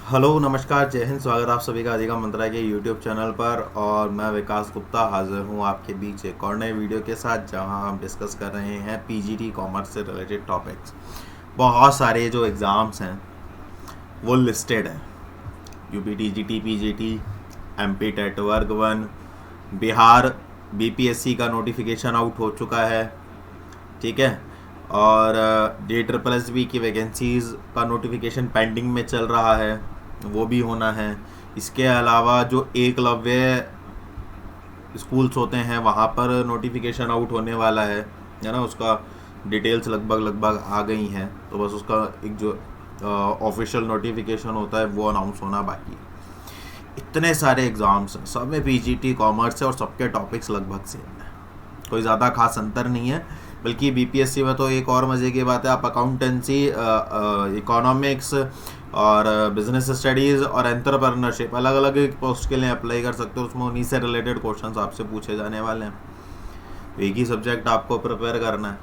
Hello नमस्कार जय हिंद। स्वागत आप सभी का अधिगम मंत्रा के यूट्यूब चैनल पर। और मैं विकास गुप्ता हाजिर हूँ आपके बीच एक और नए वीडियो के साथ, जहां हम डिस्कस कर रहे हैं पीजीटी कॉमर्स से रिलेटेड टॉपिक्स। बहुत सारे जो एग्ज़ाम्स हैं वो लिस्टेड हैं। UP TGT, PGT, MP TET वर्ग 1, बिहार बीपीएससी का नोटिफिकेशन आउट हो चुका है, ठीक है। और DSSS की वैकेंसीज़ का नोटिफिकेशन पेंडिंग में चल रहा है, वो भी होना है। इसके अलावा जो एकलव्य स्कूल्स होते हैं वहाँ पर नोटिफिकेशन आउट होने वाला है ना। उसका डिटेल्स लगभग आ गई हैं, तो बस उसका एक जो ऑफिशियल नोटिफिकेशन होता है वो अनाउंस होना बाकी है। इतने सारे एग्ज़ाम्स हैं, सब में पीजीटी कॉमर्स है और सबके टॉपिक्स लगभग सेम है, कोई ज़्यादा खास अंतर नहीं है। बल्कि बीपीएससी में तो एक और मज़े की बात है, आप अकाउंटेंसी, इकोनॉमिक्स और बिजनेस स्टडीज़ और एंटरप्रेन्योरशिप अलग अलग पोस्ट के लिए अप्लाई कर सकते हो। उसमें उन्हीं से रिलेटेड क्वेश्चंस आपसे पूछे जाने वाले हैं। एक ही सब्जेक्ट आपको प्रिपेयर करना है,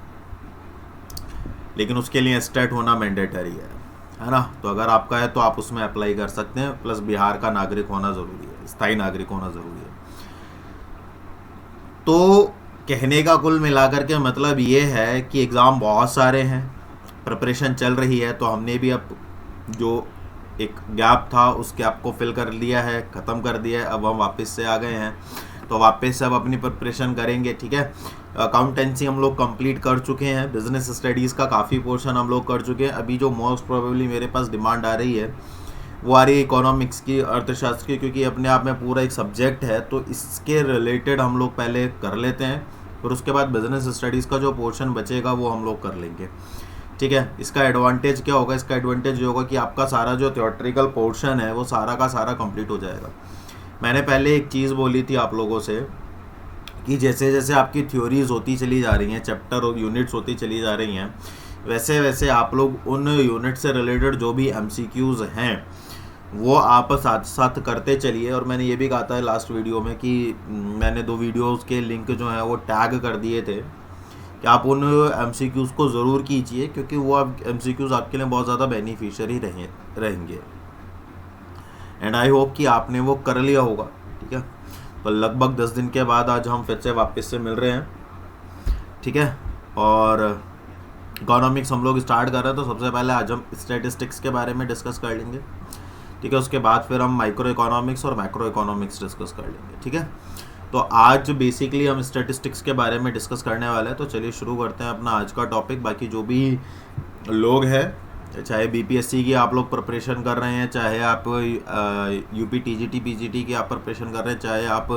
लेकिन उसके लिए स्टेट होना मैंडेटरी है ना। तो अगर आपका है तो आप उसमें अप्लाई कर सकते हैं। प्लस बिहार का नागरिक होना ज़रूरी है, स्थायी नागरिक होना ज़रूरी है। तो कहने का कुल मिलाकर के मतलब ये है कि एग्ज़ाम बहुत सारे हैं, प्रिपरेशन चल रही है। तो हमने भी अब जो एक गैप था उस गैप को फिल कर लिया है, ख़त्म कर दिया है। अब हम वापस से आ गए हैं, तो वापस से अब अपनी प्रिपरेशन करेंगे, ठीक है। अकाउंटेंसी हम लोग कंप्लीट कर चुके हैं, बिजनेस स्टडीज़ का काफ़ी पोर्शन हम लोग कर चुके हैं। अभी जो मोस्ट प्रोबेबली मेरे पास डिमांड आ रही है वो आ रही है इकोनॉमिक्स की, अर्थशास्त्र की, क्योंकि अपने आप में पूरा एक सब्जेक्ट है। तो इसके रिलेटेड हम लोग पहले कर लेते हैं, फिर उसके बाद बिजनेस स्टडीज़ का जो पोर्शन बचेगा वो हम लोग कर लेंगे, ठीक है। इसका एडवांटेज क्या होगा? इसका एडवांटेज ये होगा कि आपका सारा जो थियोरेटिकल पोर्शन है वो सारा का सारा कंप्लीट हो जाएगा। मैंने पहले एक चीज़ बोली थी आप लोगों से कि जैसे जैसे आपकी थ्योरीज होती चली जा रही हैं, चैप्टर और यूनिट्स होती चली जा रही हैं, वैसे वैसे आप लोग उन यूनिट से रिलेटेड जो भी एमसीक्यूज़ हैं वो आप साथ साथ करते चलिए। और मैंने ये भी कहा था लास्ट वीडियो में कि मैंने 2 वीडियोस के लिंक जो हैं वो टैग कर दिए थे कि आप उन एमसीक्यूज़ को ज़रूर कीजिए, क्योंकि वो आप एमसीक्यूज़ आपके लिए बहुत ज़्यादा बेनिफिशियरी रहेंगे। एंड आई होप कि आपने वो कर लिया होगा, ठीक है। तो लगभग 10 दिन के बाद आज हम फिर से वापस से मिल रहे हैं, ठीक है। और इकोनॉमिक्स हम लोग स्टार्ट कर रहे हैं, तो सबसे पहले आज हम स्टैटिस्टिक्स के बारे में डिस्कस कर लेंगे, ठीक है। उसके बाद फिर हम माइक्रो इकोनॉमिक्स और मैक्रो इकोनॉमिक्स डिस्कस कर लेंगे, ठीक है। तो आज बेसिकली हम स्टैटिस्टिक्स के बारे में डिस्कस करने वाले हैं। तो चलिए शुरू करते हैं अपना आज का टॉपिक। बाकी जो भी लोग हैं, चाहे बीपीएससी की आप लोग प्रिपरेशन कर रहे हैं, चाहे आप यूपी टीजीटी पीजीटी की आप प्रिपरेशन कर रहे हैं, चाहे आप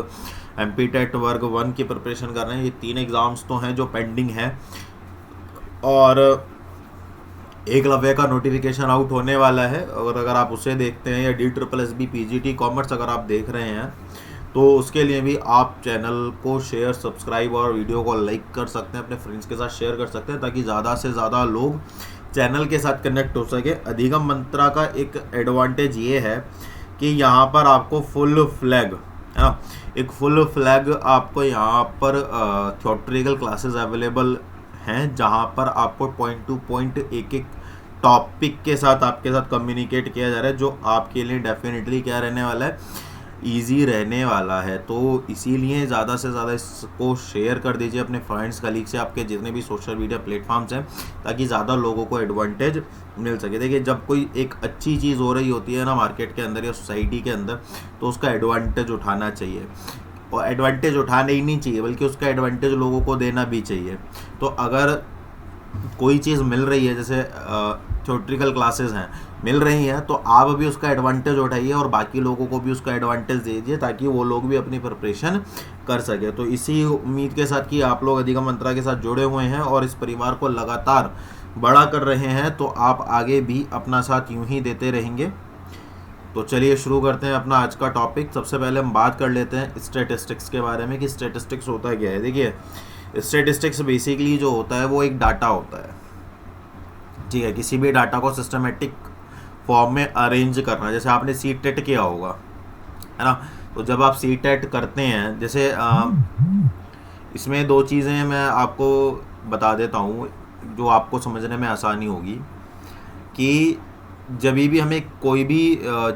एमपी टेट वर्ग 1 की प्रिपरेशन कर रहे हैं, ये 3 एग्ज़ाम्स तो हैं जो पेंडिंग हैं। और एकलव्य का नोटिफिकेशन आउट होने वाला है, और अगर आप उसे देखते हैं, या DSSS पीजीटी कॉमर्स अगर आप देख रहे हैं, तो उसके लिए भी आप चैनल को शेयर, सब्सक्राइब और वीडियो को लाइक कर सकते हैं, अपने फ्रेंड्स के साथ शेयर कर सकते हैं, ताकि ज़्यादा से ज़्यादा लोग चैनल के साथ कनेक्ट हो सके। अधिगम मंत्रा का एक एडवांटेज ये है कि यहाँ पर आपको फुल फ्लैग है ना, एक फुल फ्लैग आपको यहाँ पर थियोरेटिकल क्लासेस अवेलेबल हैं, जहाँ पर आपको पॉइंट टू पॉइंट एक एक टॉपिक के साथ आपके साथ कम्युनिकेट किया जा रहा है, जो आपके लिए डेफिनेटली क्या रहने वाला है, ईजी रहने वाला है। तो इसीलिए ज़्यादा से ज़्यादा इसको शेयर कर दीजिए अपने फ्रेंड्स, कलीग से, आपके जितने भी सोशल मीडिया प्लेटफॉर्म्स हैं, ताकि ज़्यादा लोगों को एडवांटेज मिल सके। देखिए, जब कोई एक अच्छी चीज़ हो रही होती है ना मार्केट के अंदर या सोसाइटी के अंदर, तो उसका एडवांटेज उठाना चाहिए। और एडवांटेज उठाना ही नहीं चाहिए, बल्कि उसका एडवांटेज लोगों को देना भी चाहिए। तो अगर कोई चीज़ मिल रही है, जैसे थियोरेटिकल क्लासेस हैं, मिल रही हैं, तो आप भी उसका एडवांटेज उठाइए और बाकी लोगों को भी उसका एडवांटेज दीजिए, ताकि वो लोग भी अपनी प्रिपरेशन कर सके। तो इसी उम्मीद के साथ कि आप लोग अधिगम मंत्रा के साथ जुड़े हुए हैं और इस परिवार को लगातार बड़ा कर रहे हैं, तो आप आगे भी अपना साथ यूं ही देते रहेंगे। तो चलिए शुरू करते हैं अपना आज का टॉपिक। सबसे पहले हम बात कर लेते हैं स्टैटिस्टिक्स के बारे में कि स्टैटिस्टिक्स होता क्या है। देखिए, स्टैटिस्टिक्स बेसिकली जो होता है वो एक डाटा होता है, ठीक है। किसी भी डाटा को सिस्टमेटिक फॉर्म में अरेंज करना, जैसे आपने सीटेट किया होगा, है ना। तो जब आप सीटेट करते हैं, जैसे इसमें 2 चीज़ें मैं आपको बता देता हूँ जो आपको समझने में आसानी होगी, कि जब भी हमें कोई भी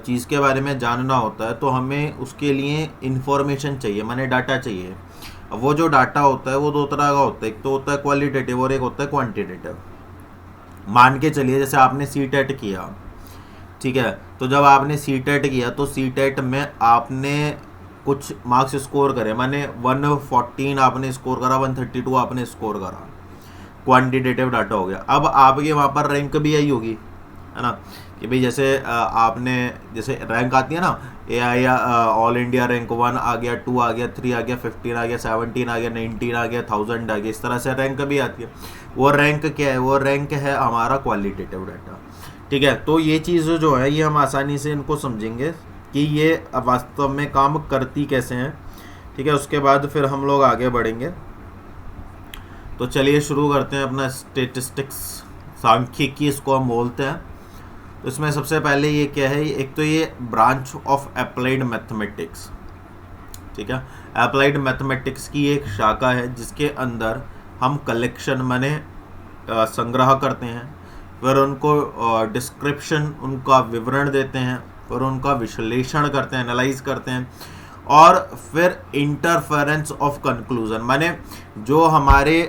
चीज़ के बारे में जानना होता है तो हमें उसके लिए इंफॉर्मेशन चाहिए, माने डाटा चाहिए। अब वो जो डाटा होता है वो दो तरह का होता है, एक तो होता है क्वालिटेटिव और एक होता है क्वांटिटेटिव। मान के चलिए जैसे आपने सी टेट किया, ठीक है, तो जब आपने सी टेट किया तो सी टेट में आपने कुछ मार्क्स स्कोर करे, माने 114 आपने स्कोर करा, 132 आपने स्कोर करा, क्वांटिटेटिव डाटा हो गया। अब आपके वहाँ पर रैंक भी यही होगी, है ना, कि भाई जैसे आपने जैसे रैंक आती है ना, ए आई ऑल इंडिया रैंक 1 आ गया, 2 आ गया, 3 आ गया, 15 आ गया, 17 आ गया, 19 आ गया, 1000 आ गया, इस तरह से रैंक भी आती है। वो रैंक क्या है? वो रैंक है हमारा क्वालिटेटिव डाटा, ठीक है। तो ये चीज़ जो है ये हम आसानी से इनको समझेंगे कि ये वास्तव में काम करती कैसे हैं, ठीक है। उसके बाद फिर हम लोग आगे बढ़ेंगे। तो चलिए शुरू करते हैं अपना स्टेटिस्टिक्स, सांख्यिकी इसको हम बोलते हैं। तो इसमें सबसे पहले ये क्या है, एक तो ये ब्रांच ऑफ अप्लाइड मैथमेटिक्स, ठीक है। अप्लाइड मैथमेटिक्स की एक शाखा है जिसके अंदर हम कलेक्शन माने संग्रह करते हैं, फिर उनको डिस्क्रिप्शन, उनका विवरण देते हैं, फिर उनका विश्लेषण करते हैं, एनालाइज करते हैं, और फिर इंटरफेरेंस ऑफ कंक्लूजन, माने जो हमारे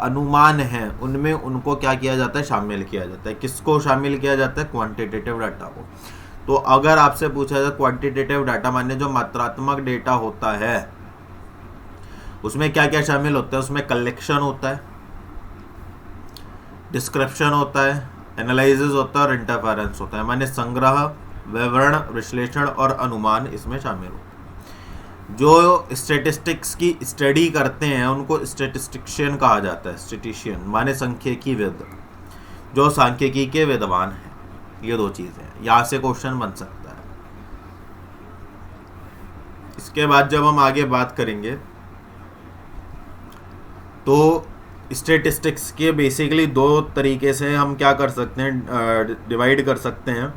अनुमान हैं उनमें उनको क्या किया जाता है? शामिल किया जाता है। किसको शामिल किया जाता है? क्वांटिटेटिव डाटा को। तो अगर आपसे पूछा जाए क्वांटिटेटिव डाटा माने जो मात्रात्मक डेटा होता है उसमें क्या क्या शामिल होता है? उसमें कलेक्शन होता है, डिस्क्रिप्शन होता है, एनालिसिस होता है और इंटरफेरेंस होता है, माने संग्रह, विवरण, विश्लेषण और अनुमान इसमें शामिल होता है। जो स्टेटिस्टिक्स की स्टडी करते हैं उनको स्टेटिस्टिशियन कहा जाता है। स्टेटिशियन माने सांख्यिकीविद, जो सांख्यिकी के विद्वान हैं। ये दो चीज़ें हैं, यहाँ से क्वेश्चन बन सकता है। इसके बाद जब हम आगे बात करेंगे तो स्टेटिस्टिक्स के बेसिकली दो तरीके से हम क्या कर सकते हैं, डिवाइड कर सकते हैं।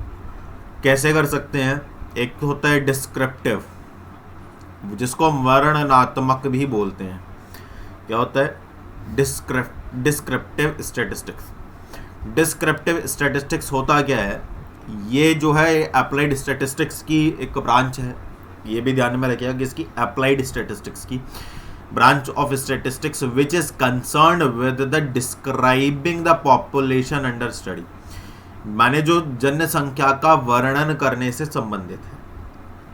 कैसे कर सकते हैं? एक तो होता है डिस्क्रिप्टिव, जिसको हम वर्णनात्मक भी बोलते हैं। क्या होता है? Descriptive statistics. डिस्क्रिप्टिव स्टैटिस्टिक्स होता क्या है? ये जो है अप्लाइड स्टैटिस्टिक्स की एक ब्रांच है, ये भी ध्यान में रखिएगा कि इसकी अप्लाइड स्टैटिस्टिक्स की branch of statistics which is concerned with the describing the population under study, माने जो जनसंख्या का वर्णन करने से संबंधित है।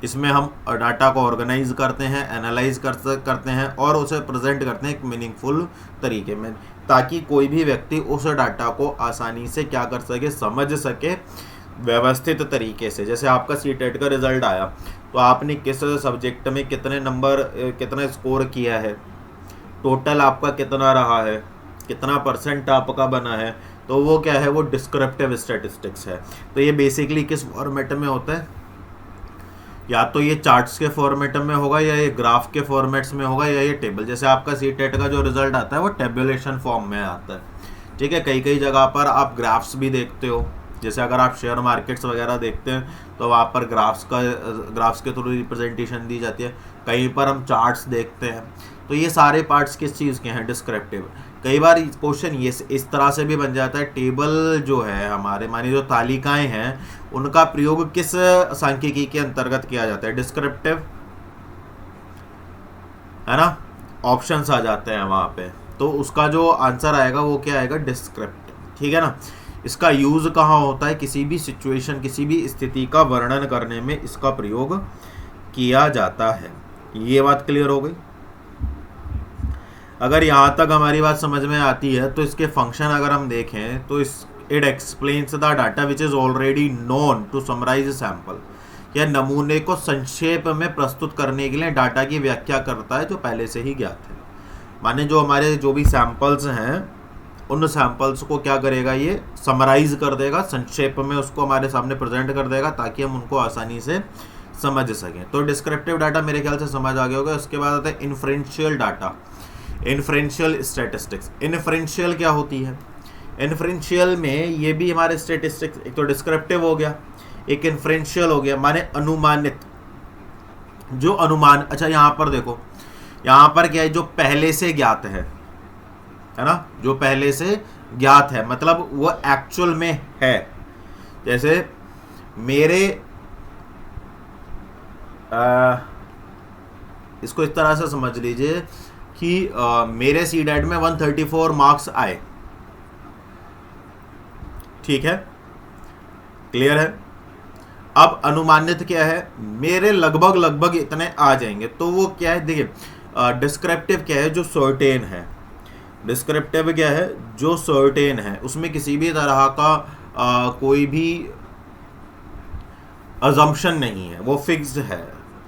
इसमें हम डाटा को ऑर्गेनाइज करते हैं, एनालाइज करते हैं और उसे प्रेजेंट करते हैं एक मीनिंगफुल तरीके में, ताकि कोई भी व्यक्ति उस डाटा को आसानी से क्या कर सके, समझ सके व्यवस्थित तरीके से। जैसे आपका सी टेट का रिजल्ट आया तो आपने किस सब्जेक्ट में कितने नंबर, कितना स्कोर किया है, टोटल आपका कितना रहा है, कितना परसेंट आपका बना है, तो वो क्या है? वो डिस्क्रिप्टिव स्टैटिस्टिक्स है। तो ये बेसिकली किस फॉर्मेट में होता है? या तो ये चार्ट्स के फॉर्मेट में होगा, या ये ग्राफ के फॉर्मेट्स में होगा, या ये टेबल। जैसे आपका सी टेट का जो रिजल्ट आता है वो टेबुलेशन फॉर्म में आता है, ठीक है। कई कई जगह पर आप ग्राफ्स भी देखते हो, जैसे अगर आप शेयर मार्केट्स वगैरह देखते हैं तो वहाँ पर ग्राफ्स के थ्रू रिप्रेजेंटेशन दी जाती है। कहीं पर हम चार्ट्स देखते हैं। तो ये सारे पार्ट्स किस चीज़ के हैं? डिस्क्रिप्टिव। कई बार क्वेश्चन ये इस तरह से भी बन जाता है, टेबल जो है हमारे, मानी जो तालिकाएं हैं उनका प्रयोग किस सांख्यिकी के अंतर्गत किया जाता है? डिस्क्रिप्टिव, है ना। ऑप्शंस आ जाते हैं वहाँ पे, तो उसका जो आंसर आएगा वो क्या आएगा? डिस्क्रिप्टिव, ठीक है ना। इसका यूज़ कहाँ होता है? किसी भी सिचुएशन, किसी भी स्थिति का वर्णन करने में इसका प्रयोग किया जाता है। ये बात क्लियर हो गई? अगर यहाँ तक हमारी बात समझ में आती है तो इसके फंक्शन अगर हम देखें तो it explains the data which is already known to summarize sample. यह नमूने को संक्षेप में प्रस्तुत करने के लिए डाटा की व्याख्या करता है जो पहले से ही ज्ञात है। माने जो हमारे जो भी सैम्पल्स हैं उन सैम्पल्स को क्या करेगा? ये समराइज कर देगा, संक्षेप में उसको हमारे सामने प्रेजेंट कर देगा ताकि हम उनको आसानी से समझ सकें। तो डिस्क्रिप्टिव डाटा मेरे ख्याल से समझ आ गया होगा। उसके बाद आता है inferential data, inferential statistics. Inferential क्या होती है? इन्फ्रेंशियल में ये भी हमारे स्टैटिस्टिक्स, एक तो डिस्क्रिप्टिव हो गया, एक इन्फ्रेंशियल हो गया, माने अनुमानित। जो अनुमान, अच्छा यहाँ पर देखो, यहाँ पर क्या है? जो पहले से ज्ञात है ना, जो पहले से ज्ञात है, मतलब वो एक्चुअल में है। जैसे मेरे इसको इस तरह से समझ लीजिए कि मेरे सीडेट में 134 मार्क्स आए, ठीक है, क्लियर है। अब अनुमानित क्या है, मेरे लगभग इतने आ जाएंगे। तो वो क्या है, देखिए डिस्क्रिप्टिव क्या है, जो सर्टेन है। डिस्क्रिप्टिव क्या है, जो सर्टेन है, उसमें किसी भी तरह का कोई भी अजम्पशन नहीं है, वो फिक्स्ड है।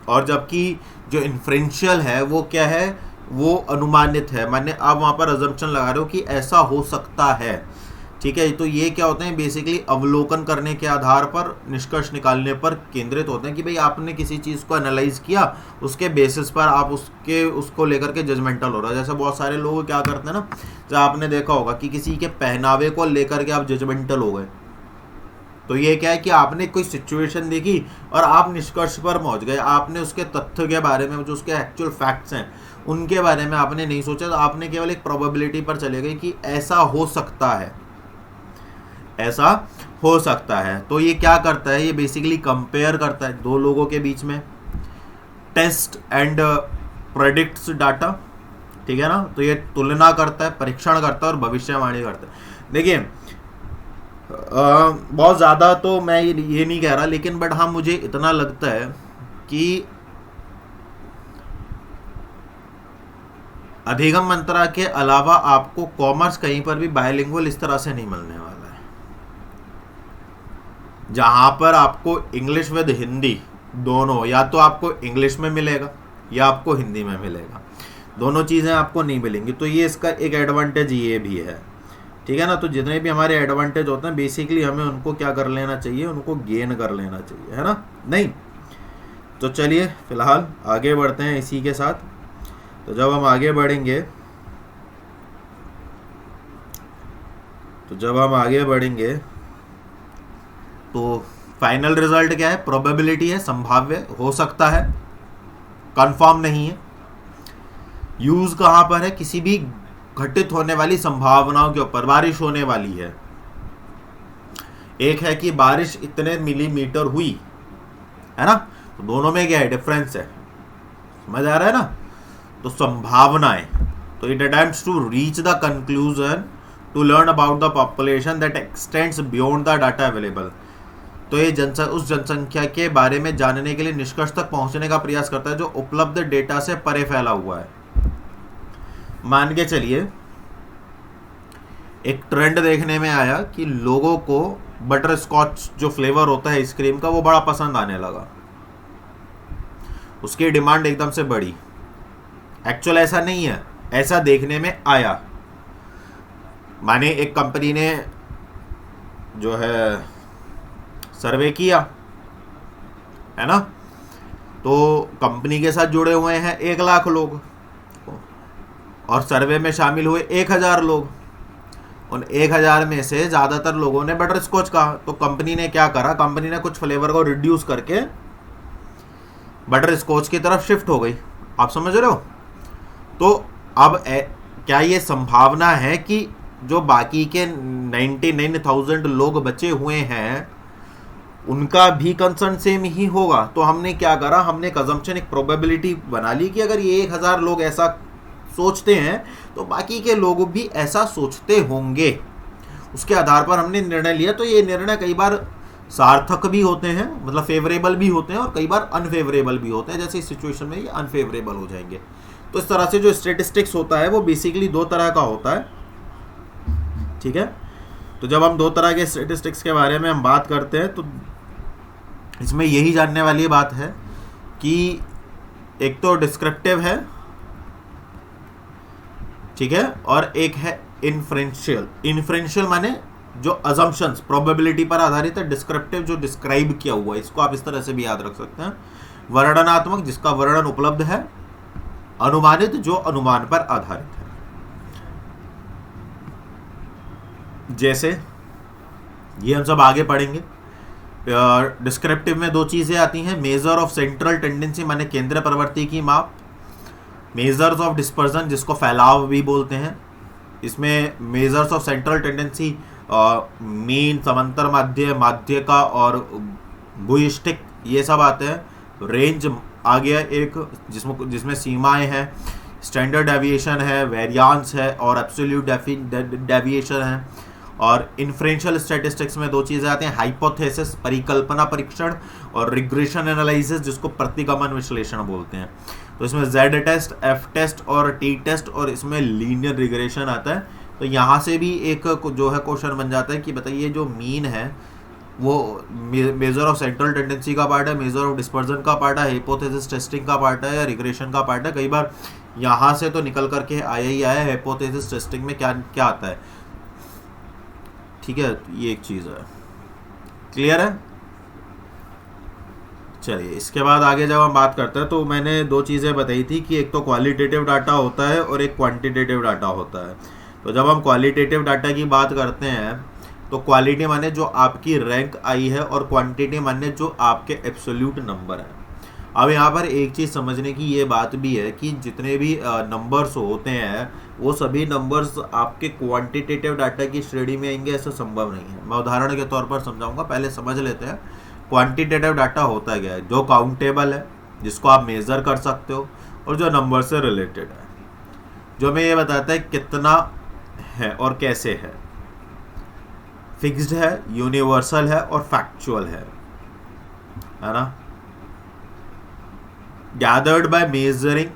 और जबकि जो इन्फ्रेंशियल है वो क्या है, वो अनुमानित है, माने आप वहाँ पर अजम्पशन लगा रहे हो कि ऐसा हो सकता है, ठीक है। तो ये क्या होते हैं, बेसिकली अवलोकन करने के आधार पर निष्कर्ष निकालने पर केंद्रित होते हैं कि भाई आपने किसी चीज़ को एनालाइज किया, उसके बेसिस पर आप उसको लेकर के जजमेंटल हो रहा है। जैसे बहुत सारे लोग क्या करते हैं ना, जब आपने देखा होगा कि किसी के पहनावे को लेकर के आप जजमेंटल हो गए, तो ये क्या है कि आपने कोई सिचुएशन देखी और आप निष्कर्ष पर पहुंच गए, आपने उसके तथ्य के बारे में, जो उसके एक्चुअल फैक्ट्स हैं उनके बारे में आपने नहीं सोचा, तो आपने केवल एक प्रोबेबिलिटी पर चले गए कि ऐसा हो सकता है, ऐसा हो सकता है। तो ये क्या करता है, ये बेसिकली कंपेयर करता है दो लोगों के बीच में, टेस्ट एंड प्रेडिक्ट्स डाटा, ठीक है ना। तो ये तुलना करता है, परीक्षण करता है और भविष्यवाणी करता है। देखिए बहुत ज़्यादा तो मैं ये नहीं कह रहा, लेकिन बट हाँ मुझे इतना लगता है कि अधिगम मंत्रा के अलावा आपको कॉमर्स कहीं पर भी बायलिंगुअल इस तरह से नहीं मिलने वाला है, जहां पर आपको इंग्लिश विद हिंदी दोनों, या तो आपको इंग्लिश में मिलेगा या आपको हिंदी में मिलेगा, दोनों चीज़ें आपको नहीं मिलेंगी। तो ये इसका एक एडवांटेज ये भी है, ठीक है ना। तो जितने भी हमारे एडवांटेज होते हैं बेसिकली हमें उनको क्या कर लेना चाहिए, उनको गेन कर लेना चाहिए, है ना। नहीं तो चलिए फिलहाल आगे बढ़ते हैं इसी के साथ। तो जब हम आगे बढ़ेंगे तो फाइनल रिजल्ट क्या है, प्रोबेबिलिटी है, संभाव्य हो सकता है, कंफर्म नहीं है। यूज कहां पर है, किसी भी घटित होने वाली संभावनाओं के ऊपर, बारिश होने वाली है, एक है कि बारिश इतने मिलीमीटर हुई, है ना, तो दोनों में क्या है, डिफरेंस है, समझ आ रहा है ना। तो संभावनाएं, तो it attempts to reach the conclusion to learn about the population that extends beyond the data available. तो ये उस जनसंख्या के बारे में जानने के लिए निष्कर्ष तक पहुंचने का प्रयास करता है जो उपलब्ध डेटा से परे फैला हुआ है। मान के चलिए एक ट्रेंड देखने में आया कि लोगों को बटर स्कॉच जो फ्लेवर होता है आइसक्रीम का वो बड़ा पसंद आने लगा, उसकी डिमांड एकदम से बढ़ी। एक्चुअल ऐसा नहीं है, ऐसा देखने में आया। माने एक कंपनी ने जो है सर्वे किया, है ना, तो कंपनी के साथ जुड़े हुए हैं 1 लाख लोग और सर्वे में शामिल हुए 1000 लोग। उन 1000 में से ज़्यादातर लोगों ने बटर स्कॉच कहा, तो कंपनी ने क्या करा, कंपनी ने कुछ फ्लेवर को रिड्यूस करके बटर स्कॉच की तरफ शिफ्ट हो गई। आप समझ रहे हो। तो अब क्या ये संभावना है कि जो बाकी के 99,000 लोग बचे हुए हैं उनका भी कंसर्न सेम ही होगा। तो हमने क्या करा, हमने एक अजम्पशन, एक प्रोबेबिलिटी बना ली कि अगर ये 1000 लोग ऐसा सोचते हैं तो बाकी के लोग भी ऐसा सोचते होंगे। उसके आधार पर हमने निर्णय लिया। तो ये निर्णय कई बार सार्थक भी होते हैं, मतलब फेवरेबल भी होते हैं, और कई बार अनफेवरेबल भी होते हैं। जैसे इस सिचुएशन में ये अनफेवरेबल हो जाएंगे। तो इस तरह से जो स्टैटिस्टिक्स होता है वो बेसिकली 2 तरह का होता है, ठीक है। तो जब हम 2 तरह के स्टैटिस्टिक्स के बारे में हम बात करते हैं तो इसमें यही जानने वाली बात है कि एक तो डिस्क्रिप्टिव है, ठीक है, और एक है इन्फ्रेंशियल। इन्फ्रेंशियल माने जो अजम्पशंस प्रोबेबिलिटी पर आधारित है, डिस्क्रिप्टिव जो डिस्क्राइब किया हुआ है। इसको आप इस तरह से भी याद रख सकते हैं। वर्णनात्मक जिसका वर्णन उपलब्ध है, अनुमानित जो अनुमान पर आधारित है। जैसे ये हम सब आगे पढ़ेंगे। डिस्क्रिप्टिव में 2 चीजें आती हैं, मेजर ऑफ सेंट्रल टेंडेंसी माने केंद्र प्रवृत्ति की माप, मेजर्स ऑफ डिस्पर्जन जिसको फैलाव भी बोलते हैं। इसमें measures of central tendency mean, समांतर माध्य, माध्य का और बुइस्टिक, ये सब आते हैं। रेंज आ गया एक, जिसमें सीमाएं हैं, स्टैंडर्ड डेविएशन है, वेरियांस है और एब्सोल्यूट डेविएशन है। और इन्फ्रेंशियल स्टैटिस्टिक्स में दो चीज़ें आती हैं, हाइपोथेसिस परिकल्पना परीक्षण और रिग्रेशन एनालिसिस जिसको प्रतिगमन विश्लेषण बोलते हैं। तो इसमें जेड टेस्ट, एफ टेस्ट और टी टेस्ट और इसमें लीनियर रिग्रेशन आता है। तो यहाँ से भी एक जो है क्वेश्चन बन जाता है कि बताइए जो मीन है वो मेजर ऑफ सेंट्रल टेंडेंसी का पार्ट है, मेजर ऑफ डिस्पर्जन का पार्ट है, हाइपोथेसिस टेस्टिंग का पार्ट है या रिग्रेशन का पार्ट है। कई बार यहाँ से तो निकल करके आया ही आया हाइपोथेसिस टेस्टिंग में क्या क्या आता है। ठीक है, ये एक चीज़ है। क्लियर है? चलिए, इसके बाद आगे जब हम बात करते हैं तो मैंने दो चीज़ें बताई थी कि एक तो क्वालिटेटिव डाटा होता है और एक क्वांटिटेटिव डाटा होता है। तो जब हम क्वालिटेटिव डाटा की बात करते हैं तो क्वालिटी माने जो आपकी रैंक आई है और क्वांटिटी माने जो आपके एब्सोल्यूट नंबर है। अब यहाँ पर एक चीज़ समझने की ये बात भी है कि जितने भी नंबर्स होते हैं वो सभी नंबर्स आपके क्वांटिटेटिव डाटा की श्रेणी में आएंगे, ऐसा संभव नहीं है। मैं उदाहरण के तौर पर समझाऊंगा, पहले समझ लेते हैं क्वांटिटेटिव डाटा होता क्या है। जो काउंटेबल है, जिसको आप मेज़र कर सकते हो और जो नंबर से रिलेटेड है, जो हमें ये बताता है कितना है और कैसे है, फिक्स्ड है, यूनिवर्सल है और फैक्चुअल है ना। गैदर्ड बाय मेजरिंग,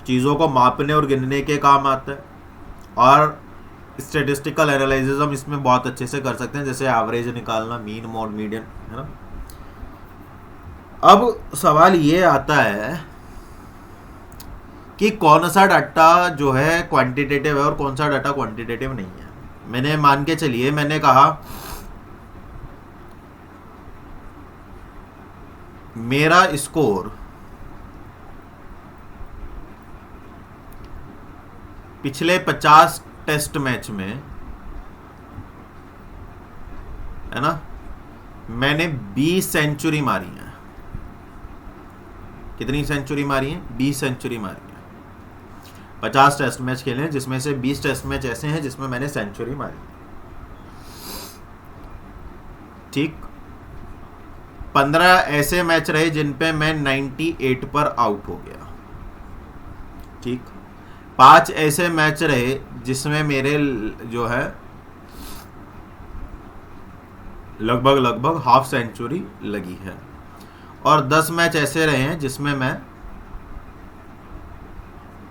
चीज़ों को मापने और गिनने के काम आता है। और स्टेटिस्टिकल एनालिसिस हम इसमें बहुत अच्छे से कर सकते हैं, जैसे एवरेज निकालना, मीन, मोड, मीडियन, है ना। अब सवाल ये आता है कि कौन सा डाटा जो है क्वांटिटेटिव है और कौन सा डाटा क्वांटिटेटिव नहीं है। मैंने मान के चलिए, मैंने कहा मेरा स्कोर पिछले 50 टेस्ट मैच में, है ना, मैंने 20 सेंचुरी मारी है। कितनी सेंचुरी मारी है? 20 सेंचुरी मारी है। 50 टेस्ट मैच खेले हैं जिसमें से 20 टेस्ट मैच ऐसे हैं जिसमें मैंने सेंचुरी मारी। ठीक, 15 ऐसे मैच रहे जिन पे मैं 98 पर आउट हो गया। ठीक, 5 ऐसे मैच रहे जिसमें मेरे जो है लगभग हाफ सेंचुरी लगी है। और 10 मैच ऐसे रहे हैं जिसमें मैं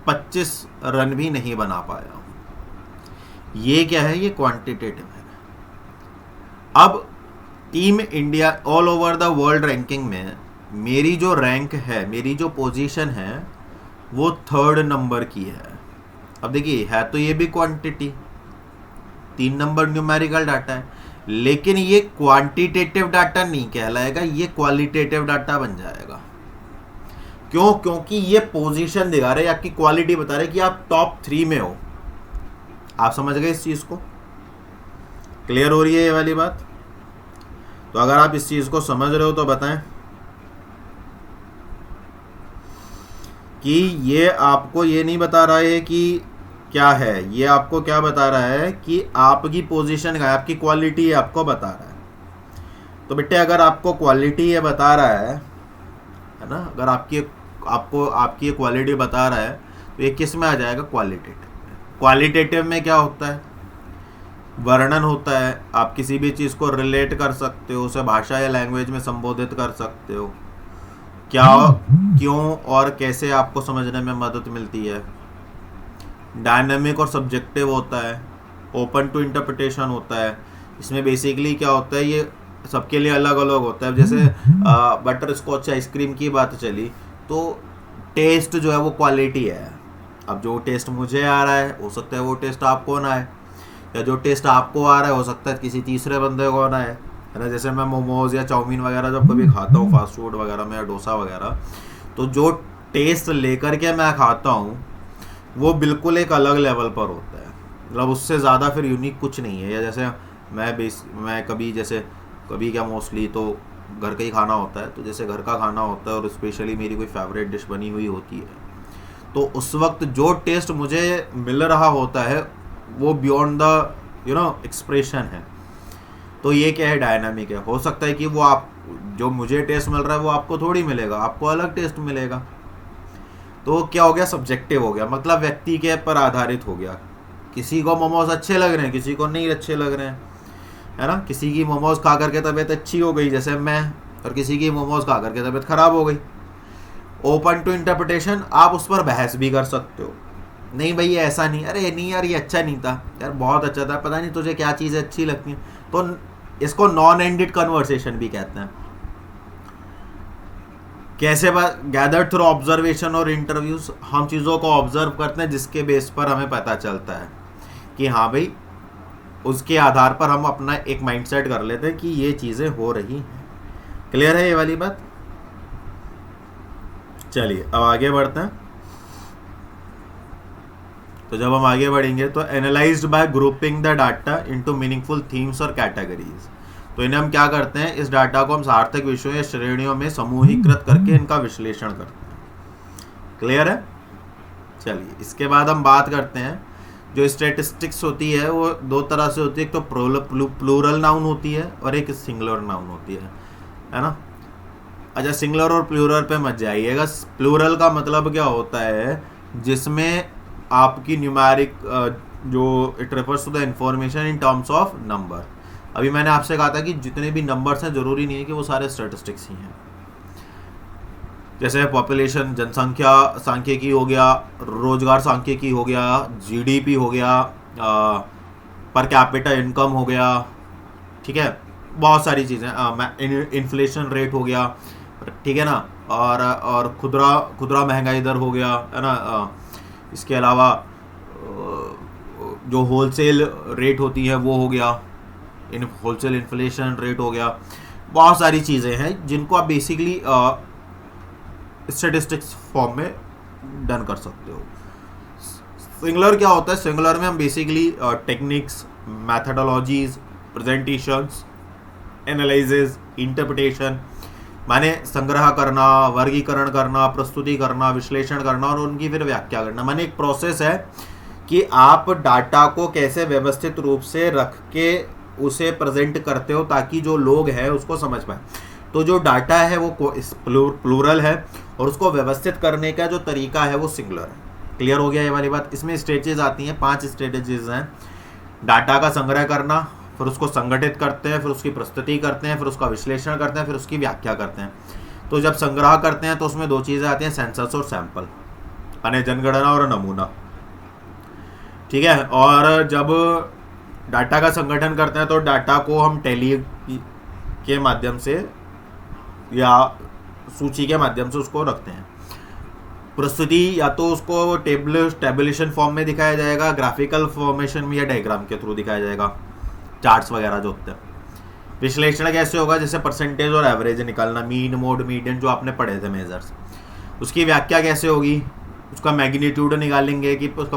25 रन भी नहीं बना पाया हूं। ये क्या है? ये क्वांटिटेटिव है। अब team India all over the world ranking में मेरी जो रैंक है, मेरी जो पोजीशन है वो 3rd नंबर की है। अब देखिए, है तो ये भी क्वांटिटी, 3 नंबर न्यूमेरिकल डाटा है, लेकिन ये क्वांटिटेटिव डाटा नहीं कहलाएगा, ये क्वालिटेटिव डाटा बन जाएगा। क्यों? क्योंकि ये पोजीशन दिखा रहे, आपकी क्वालिटी बता रहे कि आप टॉप 3 में हो। आप समझ गए इस चीज को? क्लियर हो रही है ये वाली बात? तो अगर आप इस चीज को समझ रहे हो तो बताएं कि ये आपको ये नहीं बता रहा है कि क्या है, ये आपको क्या बता रहा है कि आपकी पोजीशन का, आपकी क्वालिटी है, आपको बता रहा है। तो बेटे, अगर आपको क्वालिटी ये बता रहा है ना, अगर आपकी क्वालिटी बता रहा है तो ये किस में आ जाएगा? क्वालिटेटिव। क्वालिटेटिव में क्या होता है? वर्णन होता है। आप किसी भी चीज़ को रिलेट कर सकते हो, उसे भाषा या लैंग्वेज में संबोधित कर सकते हो, क्या, क्यों और कैसे आपको समझने में मदद मिलती है। डायनामिक और सब्जेक्टिव होता है, ओपन टू इंटरप्रिटेशन होता है। इसमें बेसिकली क्या होता है, ये सबके लिए अलग अलग होता है। जैसे बटर स्कॉच आइसक्रीम की बात चली तो टेस्ट जो है वो क्वालिटी है। अब जो टेस्ट मुझे आ रहा है हो सकता है वो टेस्ट आपको ना आए, या जो टेस्ट आपको आ रहा है हो सकता है किसी तीसरे बंदे को ना आए, है ना। जैसे मैं मोमोज या चाउमीन वगैरह जब कभी खाता हूँ फास्ट फूड वगैरह में, या डोसा वगैरह, तो जो टेस्ट लेकर के मैं खाता हूँ वो बिल्कुल एक अलग लेवल पर होता है। मतलब उससे ज़्यादा फिर यूनिक कुछ नहीं है। या जैसे मैं कभी क्या मोस्टली तो घर का ही खाना होता है, तो जैसे घर का खाना होता है और स्पेशली मेरी कोई फेवरेट डिश बनी हुई होती है, तो उस वक्त जो टेस्ट मुझे मिल रहा होता है वो बियॉन्ड द एक्सप्रेशन है। तो ये क्या है? डायनामिक है। हो सकता है कि वो आप जो मुझे टेस्ट मिल रहा है वो आपको थोड़ी मिलेगा, आपको अलग टेस्ट मिलेगा। तो क्या हो गया, सब्जेक्टिव हो गया, मतलब व्यक्ति के पर आधारित हो गया। किसी को मोमोज अच्छे लग रहे हैं, किसी को नहीं अच्छे लग रहे हैं, है ना। किसी की मोमोज खा करके तबीयत अच्छी हो गई जैसे मैं, और किसी की मोमोज खा करके तबीयत खराब हो गई। ओपन टू इंटरप्रिटेशन, आप उस पर बहस भी कर सकते हो। नहीं भाई ये ऐसा नहीं, अरे नहीं यार ये अच्छा नहीं था, यार बहुत अच्छा था, पता नहीं तुझे क्या चीज़ें अच्छी लगती हैं। तो इसको नॉन एंडेड कन्वर्सेशन भी कहते हैं। कैसे बात, गैदर थ्रू ऑब्जर्वेशन और इंटरव्यूज, हम चीज़ों को ऑब्जर्व करते हैं जिसके बेस पर हमें पता चलता है कि हाँ भाई, उसके आधार पर हम अपना एक माइंडसेट कर लेते हैं कि ये चीज़ें हो रही हैं। क्लियर है ये वाली बात। चलिए अब आगे बढ़ते हैं। तो जब हम आगे बढ़ेंगे तो analysed bye grouping the data into meaningful themes और कैटेगरीज, तो इन्हें हम क्या करते हैं, इस डाटा को हम सार्थक विषयों या श्रेणियों में समूहीकृत करके इनका विश्लेषण करते हैं। क्लियर है। चलिए इसके बाद हम बात करते हैं, जो स्टैटिस्टिक्स होती है वो दो तरह से होती है, एक तो प्लूरल नाउन होती है और एक सिंगुलर नाउन होती है ना। अच्छा सिंगुलर और प्लूरल पे मत जाइएगा। प्लूरल का मतलब क्या होता है, जिसमें आपकी न्यूमेरिक जो it refers to the information in terms of number. अभी मैंने आपसे कहा था कि जितने भी नंबर्स हैं जरूरी नहीं है कि वो सारे स्टैटिस्टिक्स ही हैं। जैसे पॉपुलेशन, जनसंख्या सांख्यिकी हो गया, रोजगार सांख्यिकी हो गया, जीडीपी हो गया, पर कैपिटा इनकम हो गया, ठीक है, बहुत सारी चीज़ें, इन्फ्लेशन रेट हो गया, ठीक है ना, और खुदरा महंगाई दर हो गया, है ना। इसके अलावा जो होलसेल रेट होती है वो हो गया, होलसेल इन्फ्लेशन रेट हो गया। बहुत सारी चीज़ें हैं जिनको आप बेसिकली स्टैटिस्टिक्स फॉर्म में डन कर सकते हो। सिंगुलर क्या होता है, सिंगुलर में हम basically techniques, methodologies, presentations, analysis, interpretation, माने संग्रह करना, वर्गीकरण करना, प्रस्तुति करना, विश्लेषण करना और उनकी फिर व्याख्या करना। माने एक प्रोसेस है कि आप डाटा को कैसे व्यवस्थित रूप से रख के उसे प्रेजेंट करते हो ताकि जो लोग हैं उसको समझ पाए। तो जो डाटा है वो प्लूरल है और उसको व्यवस्थित करने का जो तरीका है वो सिंगुलर है। क्लियर हो गया ये वाली बात। इसमें स्टेजेस आती हैं, 5 स्टेजेस हैं। डाटा का संग्रह करना, फिर उसको संगठित करते हैं, फिर उसकी प्रस्तुति करते हैं, फिर उसका विश्लेषण करते हैं, फिर उसकी व्याख्या करते हैं। तो जब संग्रह करते हैं तो उसमें 2 चीज़ें आती हैं, सेंसस और सैंपल, यानी जनगणना और नमूना, ठीक है। और जब डाटा का संगठन करते हैं तो डाटा को हम टैली के माध्यम से या सूची के माध्यम से उसको रखते हैं। प्रस्तुति या तो उसको टेबुलेशन फॉर्म में दिखाया जाएगा, ग्राफिकल फॉर्मेशन में या डायग्राम के थ्रू दिखाया जाएगा, चार्ट्स वगैरह जो होते हैं। विश्लेषण कैसे होगा, जैसे परसेंटेज और एवरेज निकालना, मीन, मोड, मीडियन जो आपने पढ़े थे मेजर्स। उसकी व्याख्या कैसे होगी, उसका मैग्नीट्यूड निकालेंगे कि उसका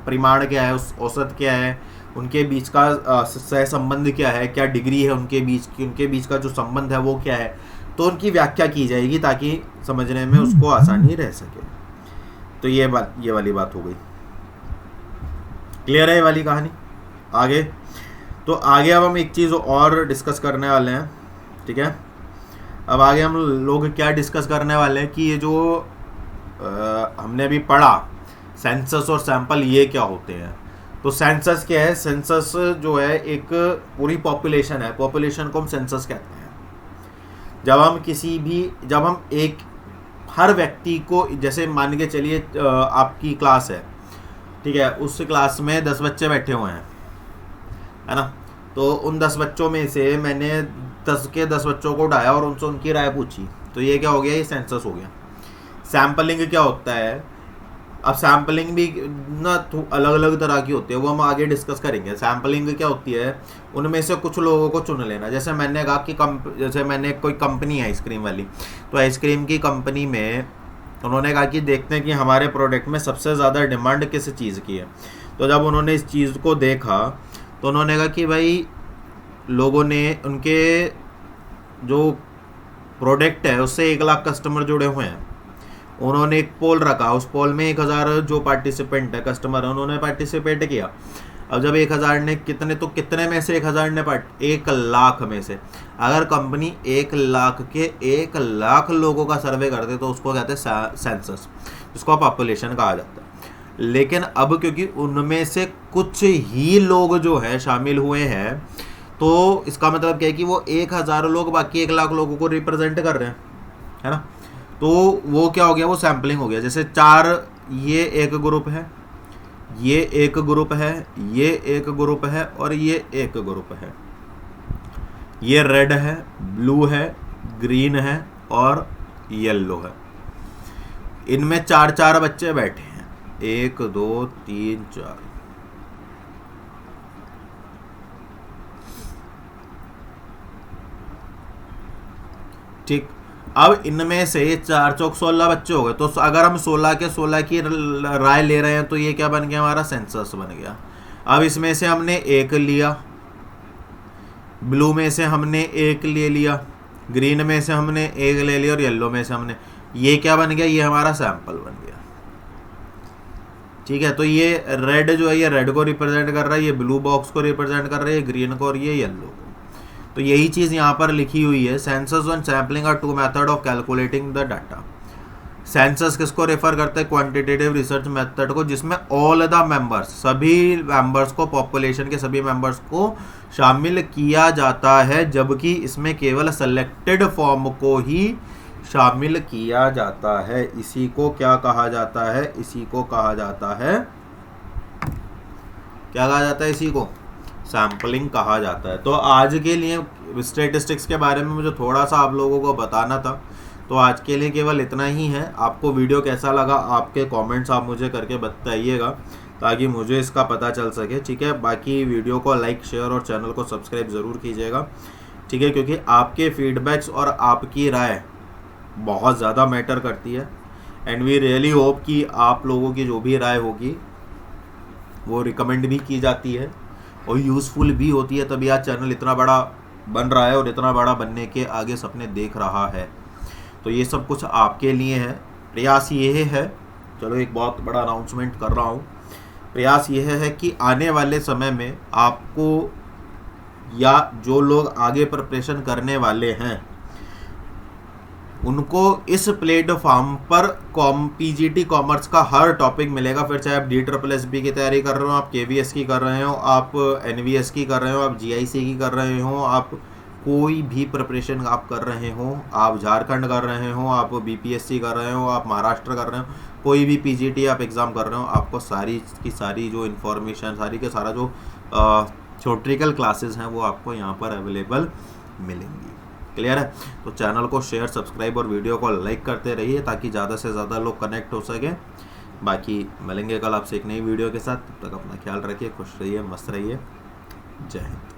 परिमाण क्या है, उस औसत क्या है, उनके बीच का सह संबंध क्या है, क्या डिग्री है उनके बीच का जो संबंध है वो क्या है। तो उनकी व्याख्या की जाएगी ताकि समझने में उसको आसानी रह सके। तो ये वाली बात हो गई। क्लियर है ये वाली कहानी। आगे तो आगे अब हम एक चीज़ और डिस्कस करने वाले हैं, ठीक है। अब आगे हम लोग क्या डिस्कस करने वाले हैं कि ये जो हमने अभी पढ़ा सेंसस और सैंपल, ये क्या होते हैं। तो सेंसस क्या है, सेंसस जो है एक पूरी पॉपुलेशन है, पॉपुलेशन को हम सेंसस कहते हैं। जब हम एक हर व्यक्ति को, जैसे मान के चलिए आपकी क्लास है, ठीक है, उस क्लास में 10 बच्चे बैठे हुए हैं, है ना। तो उन 10 बच्चों में से मैंने 10 बच्चों को उठाया और उनसे उनकी राय पूछी, तो ये क्या हो गया, ये सेंसस हो गया। सैम्पलिंग क्या होता है, अब सैम्पलिंग भी ना अलग अलग तरह की होती है, वो हम आगे डिस्कस करेंगे। सैम्पलिंग क्या होती है, उनमें से कुछ लोगों को चुन लेना। जैसे मैंने कहा कि जैसे मैंने कोई कंपनी है आइसक्रीम वाली, तो आइसक्रीम की कंपनी में उन्होंने कहा कि देखते हैं कि हमारे प्रोडक्ट में सबसे ज़्यादा डिमांड किस चीज़ की है। तो जब उन्होंने इस चीज़ को देखा तो उन्होंने कहा कि भाई लोगों ने उनके जो प्रोडक्ट है उससे 1 लाख कस्टमर जुड़े हुए हैं। उन्होंने एक पोल रखा, उस पोल में 1000 जो पार्टिसिपेंट है, कस्टमर है, उन्होंने पार्टिसिपेट किया। अब जब 1000 ने कितने, तो कितने में से 1000 ने 1 लाख में से अगर कंपनी 1 लाख के 1 लाख लोगों का सर्वे करते तो उसको कहते हैं सेंसस, जिसको पॉपुलेशन कहा जाता है। लेकिन अब क्योंकि उनमें से कुछ ही लोग जो है शामिल हुए हैं, तो इसका मतलब क्या है कि वो 1000 लोग बाकी 1 लाख लोगों को रिप्रेजेंट कर रहे हैं, है ना। तो वो क्या हो गया, वो सैम्पलिंग हो गया। जैसे 4 ये एक ग्रुप है, ये एक ग्रुप है, ये एक ग्रुप है और ये एक ग्रुप है। ये रेड है, ब्लू है, ग्रीन है और येलो है। इनमें 4 बच्चे बैठे हैं, 1 2 3 4। ठीक, अब इनमें से 4 चौक 16 बच्चे हो गए। तो अगर हम 16 के 16 की राय ले रहे हैं तो ये क्या बन गया, हमारा सेंसस बन गया। अब इसमें से हमने 1 लिया, ब्लू में से हमने 1 ले लिया, ग्रीन में से हमने 1 ले लिया और येलो में से हमने, ये क्या बन गया, ये हमारा सैंपल बन गया। ठीक है, तो ये रेड जो है ये रेड को रिप्रेजेंट कर रहा है, ये ब्लू बॉक्स को रिप्रेजेंट कर रहा है, ग्रीन को और ये येलो को। तो यही चीज़ यहाँ पर लिखी हुई है, census and sampling are 2 method of calculating the data. Census किसको रेफर करते हैं, क्वांटिटेटिव रिसर्च मेथड को, जिसमें ऑल द मेंबर्स, सभी मेंबर्स को, पॉपुलेशन के सभी मेंबर्स को शामिल किया जाता है, जबकि इसमें केवल सेलेक्टेड फॉर्म को ही शामिल किया जाता है। इसी को क्या कहा जाता है, इसी को कहा जाता है, क्या कहा जाता है, इसी को सैम्पलिंग कहा जाता है। तो आज के लिए स्टैटिस्टिक्स के बारे में मुझे थोड़ा सा आप लोगों को बताना था, तो आज के लिए केवल इतना ही है। आपको वीडियो कैसा लगा, आपके कमेंट्स आप मुझे करके बताइएगा ताकि मुझे इसका पता चल सके। ठीक है, बाकी वीडियो को लाइक, शेयर और चैनल को सब्सक्राइब ज़रूर कीजिएगा। ठीक है, क्योंकि आपके फीडबैक्स और आपकी राय बहुत ज़्यादा मैटर करती है। एंड वी रियली होप कि आप लोगों की जो भी राय होगी वो रिकमेंड भी की जाती है और यूज़फुल भी होती है, तभी आज चैनल इतना बड़ा बन रहा है और इतना बड़ा बनने के आगे सपने देख रहा है। तो ये सब कुछ आपके लिए है। प्रयास ये है, चलो एक बहुत बड़ा अनाउंसमेंट कर रहा हूँ, प्रयास ये है कि आने वाले समय में आपको या जो लोग आगे प्रिपरेशन करने वाले हैं उनको इस प्लेटफॉर्म पर पीजीटी कॉमर्स का हर टॉपिक मिलेगा। फिर चाहे आप DSSB की तैयारी कर रहे हो, आप KVS की कर रहे हो, आप NVS की कर रहे हो, आप GIC की कर रहे हो, आप कोई भी प्रिपरेशन आप कर रहे हो, आप झारखंड कर रहे हो, आप BPSC कर रहे हो, आप महाराष्ट्र कर रहे हो, कोई भी पीजीटी आप एग्ज़ाम कर रहे हो, आपको सारी की सारी जो इन्फॉर्मेशन, सारी के सारा जो थ्योरेटिकल क्लासेस हैं वो आपको यहाँ पर अवेलेबल मिलेंगी। क्लियर है? तो चैनल को शेयर, सब्सक्राइब और वीडियो को लाइक करते रहिए ताकि ज़्यादा से ज़्यादा लोग कनेक्ट हो सकें। बाकी मिलेंगे कल आपसे एक नई वीडियो के साथ। तब तक अपना ख्याल रखिए, खुश रहिए, मस्त रहिए। जय हिंद।